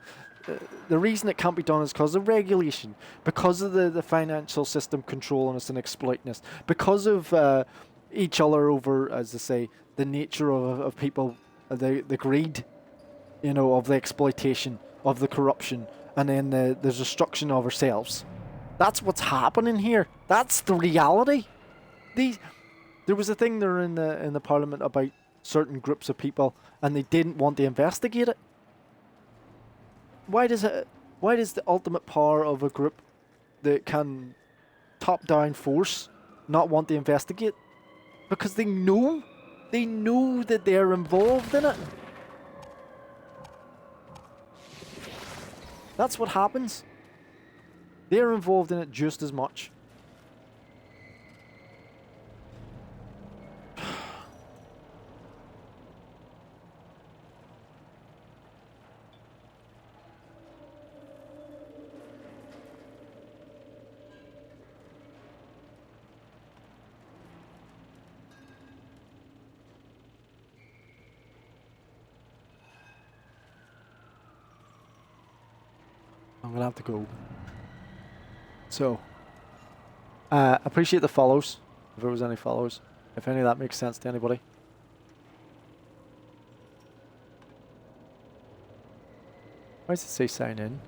reason it can't be done is because of regulation, because of the financial system controlling us and exploiting us, because of each other over, as I say, the nature of people, the greed, of the exploitation, of the corruption, and then the destruction of ourselves. That's what's happening here. That's the reality. There was a thing there in the parliament about certain groups of people, and they didn't want to investigate it. Why does the ultimate power of a group that can top-down force not want to investigate? Because they know that they're involved in it. That's what happens. They're involved in it just as much. I'm gonna have to go. So, appreciate the follows, if there was any follows. If any of that makes sense to anybody. Why does it say sign in?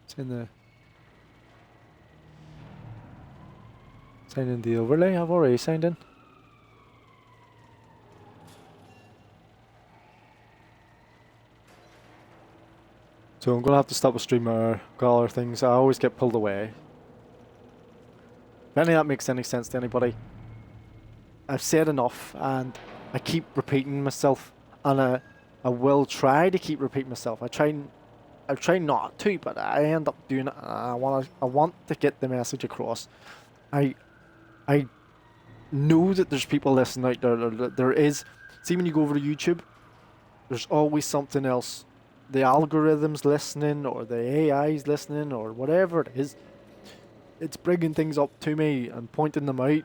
It's in the... Sign in the overlay? I've already signed in. So I'm going to have to stop a streamer, got other things. I always get pulled away. If any of that makes any sense to anybody. I've said enough and I keep repeating myself, and I will try to keep repeating myself. I try not to, but I end up doing it. I want to get the message across. I know that there's people listening out there. There is. See, when you go over to YouTube, there's always something else. The algorithm's listening, or the AI's listening, or whatever it is. It's bringing things up to me and pointing them out.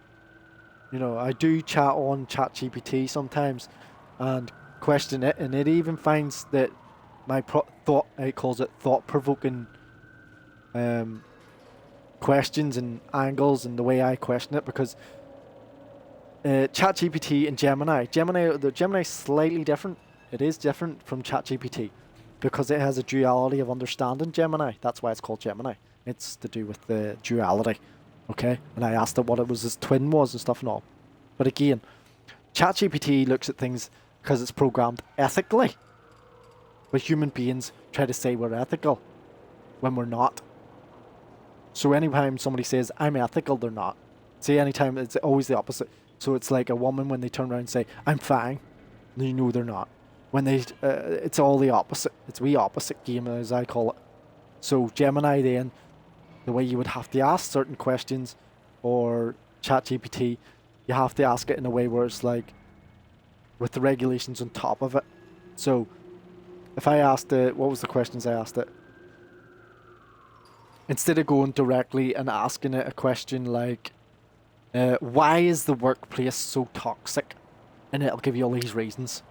You know, I do chat on ChatGPT sometimes and question it, and it even finds that my it calls it thought-provoking questions and angles and the way I question it, because ChatGPT and the Gemini is slightly different. It is different from ChatGPT because it has a duality of understanding Gemini. That's why it's called Gemini. It's to do with the duality. Okay? And I asked it what it was, his twin was and stuff and all. But again, ChatGPT looks at things because it's programmed ethically. But human beings try to say we're ethical when we're not. So anytime somebody says, I'm ethical, they're not. See, anytime, it's always the opposite. So it's like a woman when they turn around and say, I'm fine, then you know they're not. When they, it's all the opposite. It's the opposite game, as I call it. So Gemini then, the way you would have to ask certain questions, or ChatGPT, you have to ask it in a way where it's like, with the regulations on top of it. So, if I asked it, what was the questions I asked it? Instead of going directly and asking it a question like, why is the workplace so toxic? And it'll give you all these reasons.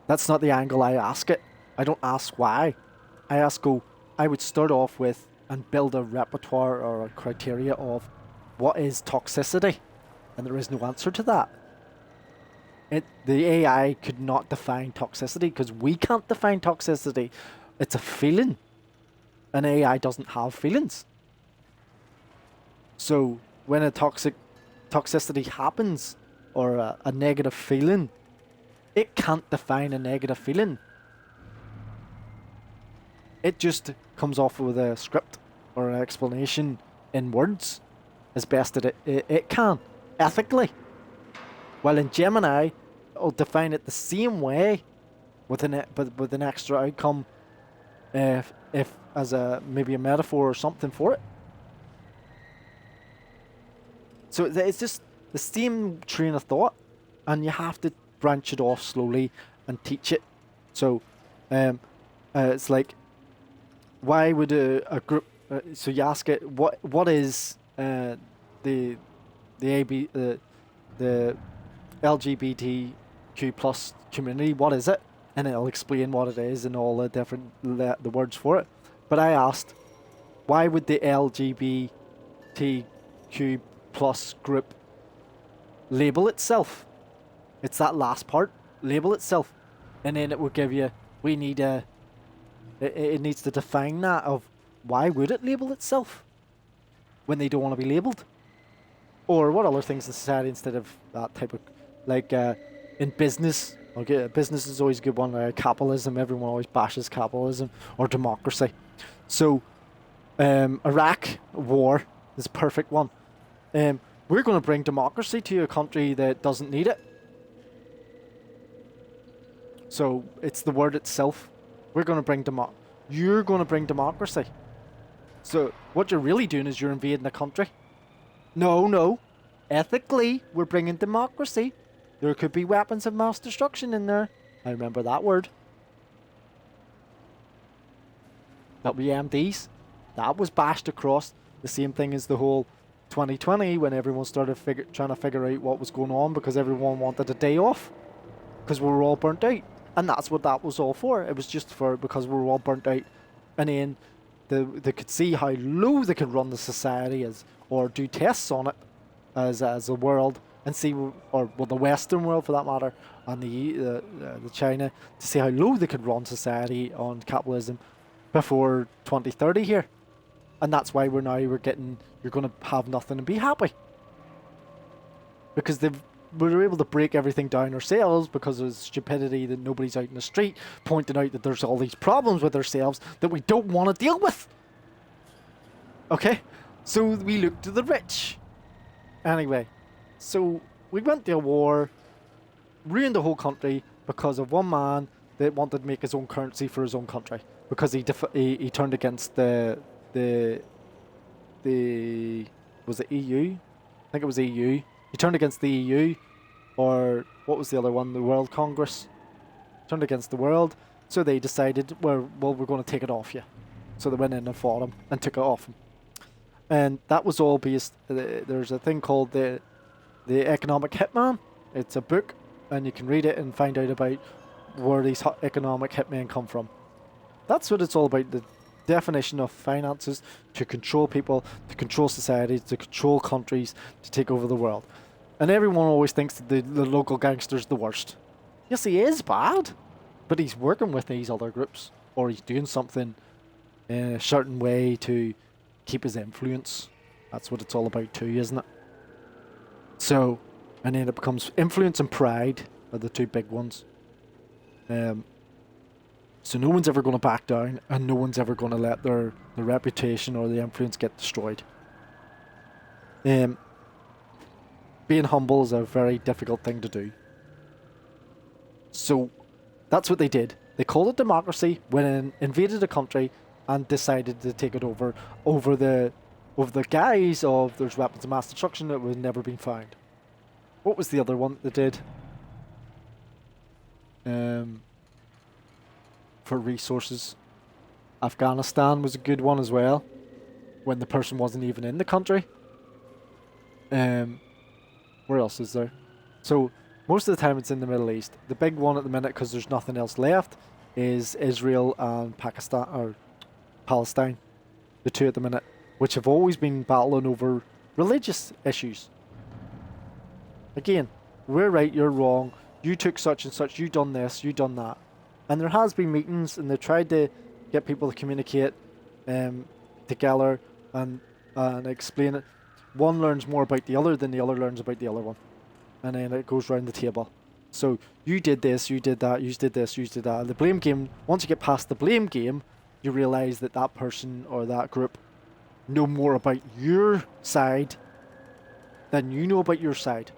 That's not the angle I ask it. I don't ask why. I would start off with and build a repertoire or a criteria of what is toxicity. And there is no answer to that. The AI could not define toxicity because we can't define toxicity. It's a feeling. An AI doesn't have feelings. So when a toxicity happens, or a negative feeling, it can't define a negative feeling. It just comes off with a script or an explanation in words as best it can, ethically. While in Gemini, it'll define it the same way with an extra outcome, if as maybe a metaphor or something for it. So it's just the same train of thought, and you have to branch it off slowly and teach it. So it's like, why would a group? So you ask it what is the LGBTQ plus community? What is it? And it'll explain what it is and all the different the words for it. But I asked, why would the LGBTQ plus group label itself? It's that last part, label itself, and then it will give you. We need it needs to define that of why would it label itself when they don't want to be labeled, or what other things in society instead of that type of, like in business. Okay, business is always a good one. Capitalism, everyone always bashes capitalism, or democracy. So Iraq war is a perfect one. We're going to bring democracy to a country that doesn't need it. So it's the word itself. We're going to bring You're going to bring democracy. So what you're really doing is you're invading a country. No. Ethically, we're bringing democracy. There could be weapons of mass destruction in there. I remember that word. WMDs. That was bashed across. The same thing as the whole 2020 when everyone started trying to figure out what was going on because everyone wanted a day off because we were all burnt out. And that's what that was all for. It was just for because we were all burnt out. And then they could see how low they could run the society as, or do tests on it as a world, and see, or well, the Western world for that matter, and the China, to see how low they could run society on capitalism before 2030 here. And that's why we're going to have nothing and be happy. Because we were able to break everything down ourselves because of stupidity that nobody's out in the street pointing out that there's all these problems with ourselves that we don't want to deal with. Okay? So we look to the rich. Anyway, so we went to a war, ruined the whole country because of one man that wanted to make his own currency for his own country. Because he turned against the was it EU? I think it was EU. He turned against the EU, or what was the other one? The World Congress. Turned against the world, so they decided, well, we're going to take it off you. So they went in and fought him and took it off him. And that was all based. There's a thing called the Economic Hitman. It's a book, and you can read it and find out about where these economic hitmen come from. That's what it's all about. The definition of finances to control people, to control societies, to control countries, to take over the world. And everyone always thinks that the local gangster's the worst. Yes, he is bad, but he's working with these other groups, or he's doing something in a certain way to keep his influence. That's what it's all about too, isn't it? So, and then it becomes influence and pride are the two big ones. So no one's ever going to back down, and no one's ever going to let their reputation or the influence get destroyed. Being humble is a very difficult thing to do. So that's what they did. They called it democracy, went in, invaded a country, and decided to take it over the guise of there's weapons of mass destruction that was never been found. What was the other one that they did? For resources, Afghanistan was a good one as well, when the person wasn't even in the country. Where else is there? So most of the time it's in the Middle East. The big one at the minute, because there's nothing else left, is Israel and Pakistan, or Palestine, the two at the minute, which have always been battling over religious issues. Again, we're right, you're wrong, you took such and such, you done this, you done that. And there has been meetings, and they tried to get people to communicate together and explain it. One learns more about the other than the other learns about the other one. And then it goes round the table. So you did this, you did that, you did this, you did that. And the blame game, once you get past the blame game, you realise that that person or that group know more about your side than you know about your side.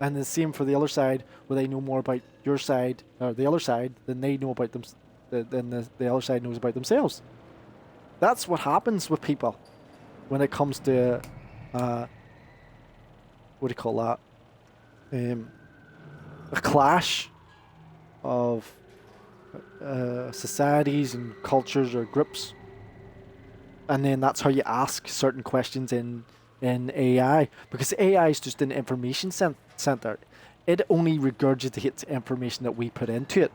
And the same for the other side, where they know more about your side, or the other side, than they know about them, than the other side knows about themselves. That's what happens with people when it comes to, what do you call that? A clash of societies and cultures or groups. And then that's how you ask certain questions in AI, because AI is just an information center. It only regurgitates information that we put into it,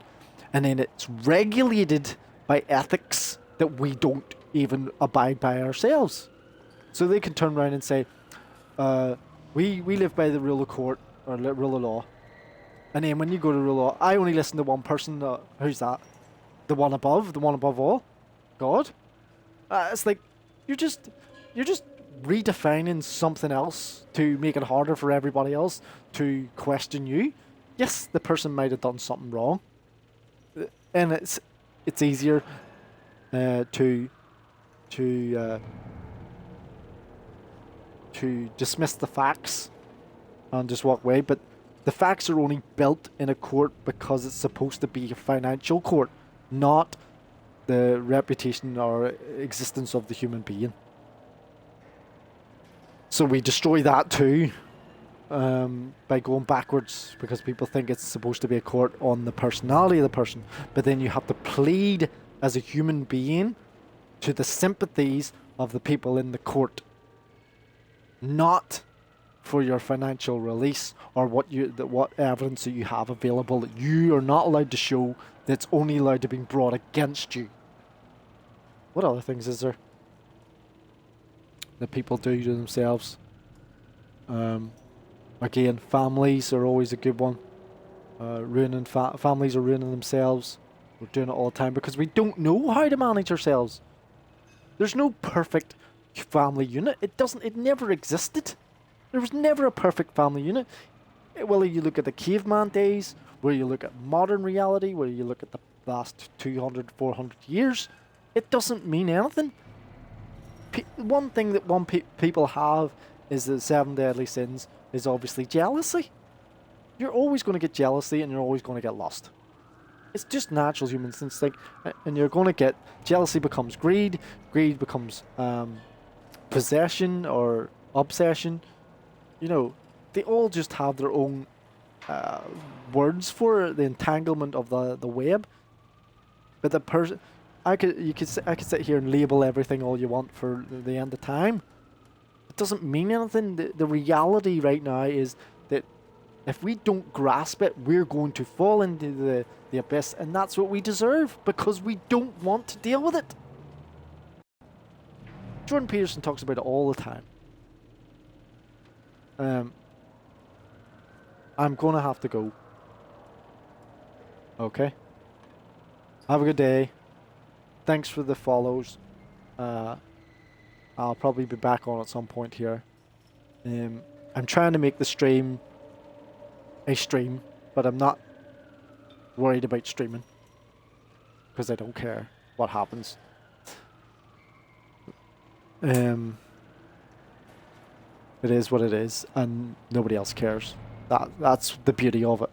and then it's regulated by ethics that we don't even abide by ourselves. So they can turn around and say, we live by the rule of court, or rule of law, and then when you go to rule of law, I only listen to one person. Who's that? The one above all, God. It's like you're just redefining something else to make it harder for everybody else to question you. Yes, the person might have done something wrong, and it's easier to dismiss the facts and just walk away. But the facts are only built in a court because it's supposed to be a financial court, not the reputation or existence of the human being. So we destroy that too, by going backwards, because people think it's supposed to be a court on the personality of the person, but then you have to plead as a human being to the sympathies of the people in the court. not for your financial release or what evidence that you have available that you are not allowed to show, that's only allowed to be brought against you. What other things is there that people do to themselves? Again, families are always a good one. Families are ruining themselves. We're doing it all the time because we don't know how to manage ourselves. There's no perfect family unit. It never existed. There was never a perfect family unit. Whether you look at the caveman days, whether you look at modern reality, whether you look at the last 200, 400 years, it doesn't mean anything. One thing that people have is the 7 deadly sins is obviously jealousy. You're always going to get jealousy and you're always going to get lost. It's just natural human instinct, and you're going to get jealousy becomes greed, greed becomes possession or obsession. You know, they all just have their own words for the entanglement of the web. But the person, I could sit here and label everything all you want for the end of time. It doesn't mean anything. The reality right now is that if we don't grasp it, we're going to fall into the abyss, and that's what we deserve because we don't want to deal with it. Jordan Peterson talks about it all the time. I'm going to have to go. Okay? Have a good day. Thanks for the follows. I'll probably be back on at some point here. I'm trying to make the stream a stream, but I'm not worried about streaming because I don't care what happens. It is what it is, and nobody else cares. That's the beauty of it.